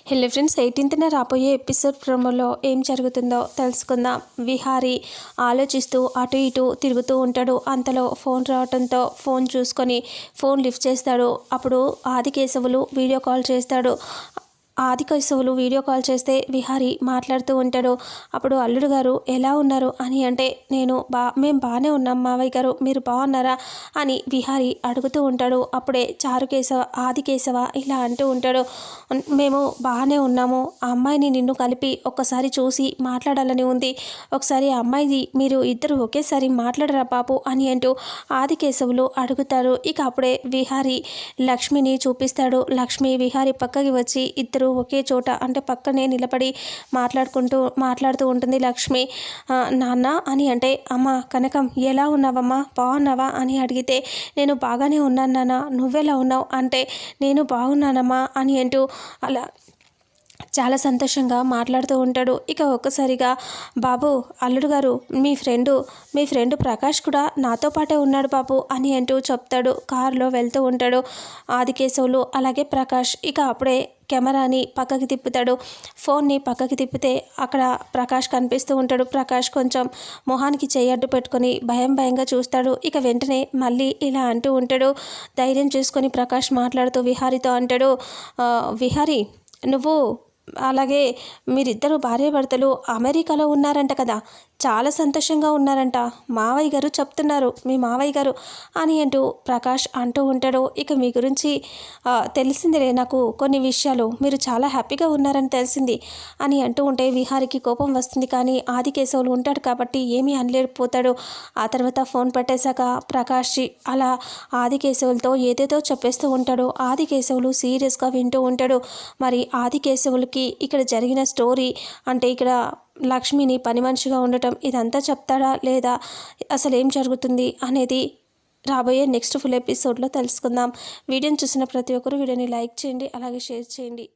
Hello friends, 18న రాబోయే episode ప్రోమోలో ఏం జరుగుతుందో తెలుసుకుందాం. విహారీ ఆలోచిస్తూ అటు ఇటు తిరుగుతూ ఉంటాడు. అంతలో ఫోన్ రావడంతో ఫోన్ చూసుకొని ఫోన్ లిఫ్ట్ చేస్తాడు. అప్పుడు ఆదికేశవులు వీడియో కాల్ చేస్తాడు. ఆదికేశవులు వీడియో కాల్ చేస్తే విహారీ మాట్లాడుతూ ఉంటాడు. అప్పుడు అల్లుడు గారు ఎలా ఉన్నారు అని అంటే, మేము బాగానే ఉన్నాం మావయ్య గారు, మీరు బాగున్నారా అని విహారీ అడుగుతూ ఉంటాడు. అప్పుడే చారుకేశవ ఆదికేశవ ఇలా అంటూ ఉంటాడు, మేము బాగానే ఉన్నాము, ఆ అమ్మాయిని నిన్ను కలిపి ఒక్కసారి చూసి మాట్లాడాలని ఉంది, ఒకసారి ఆ అమ్మాయిది మీరు ఇద్దరు ఒకేసారి మాట్లాడరా బాబు అని అంటూ ఆదికేశవులు అడుగుతారు. ఇక అప్పుడే విహారీ లక్ష్మిని చూపిస్తాడు. లక్ష్మి విహారీ పక్కకి వచ్చి ఇద్దరు ఒకే చోట అంటే పక్కనే నిలబడి మాట్లాడుతూ ఉంటుంది. లక్ష్మి నాన్న అని అంటే, అమ్మ కనకం ఎలా ఉన్నావమ్మా, బాగున్నావా అని అడిగితే, నేను బాగానే ఉన్నాను నాన్న, నువ్వెలా ఉన్నావు అంటే, నేను బాగున్నానమ్మా అని అంటూ అలా చాలా సంతోషంగా మాట్లాడుతూ ఉంటాడు. ఇక ఒక్కసారిగా బాబు అల్లుడు గారు మీ ఫ్రెండ్ ప్రకాష్ కూడా నాతో పాటే ఉన్నాడు బాబు అని అంటూ చెప్తాడు. కారులో వెళ్తూ ఉంటాడు ఆదికేశవులు అలాగే ప్రకాష్. ఇక అప్పుడే కెమెరాని పక్కకి తిప్పుతాడు. ఫోన్ని పక్కకి తిప్పితే అక్కడ ప్రకాష్ కనిపిస్తూ ఉంటాడు. ప్రకాష్ కొంచెం మొహానికి చెయ్యడ్డు పెట్టుకొని భయంగా చూస్తాడు. ఇక వెంటనే మళ్ళీ ఇలా అంటూ ఉంటాడు. ధైర్యం చేసుకొని ప్రకాష్ మాట్లాడుతూ విహారీతో అంటాడు, విహారీ నువ్వు అలాగే మీరిద్దరు భార్యాభర్తలు అమెరికాలో ఉన్నారంట కదా, చాలా సంతోషంగా ఉన్నారంట, మావయ్య గారు చెప్తున్నారు, మీ మావయ్య గారు అని అంటూ ప్రకాష్ అంటూ ఉంటాడు. ఇక మీ గురించి తెలిసిందిలే నాకు కొన్ని విషయాలు, మీరు చాలా హ్యాపీగా ఉన్నారని తెలిసింది అని అంటూ ఉంటే విహారికి కోపం వస్తుంది. కానీ ఆదికేశవులు ఉంటాడు కాబట్టి ఏమీ అనలేకపోతాడు. ఆ తర్వాత ఫోన్ పెట్టేశాక ప్రకాష్ అలా ఆదికేశవులతో ఏదేదో చెప్పేస్తూ ఉంటాడు. ఆదికేశవులు సీరియస్గా వింటూ ఉంటాడు. మరి ఆదికేశవులకి ఇక్కడ జరిగిన స్టోరీ అంటే ఇక్కడ లక్ష్మిని పని మనిషిగా ఉండటం ఇదంతా చెప్తాడా లేదా, అసలు ఏం జరుగుతుంది అనేది రాబోయే నెక్స్ట్ ఫుల్ ఎపిసోడ్లో తెలుసుకుందాం. వీడియోని చూసిన ప్రతి ఒక్కరు వీడియోని లైక్ చేయండి, అలాగే షేర్ చేయండి.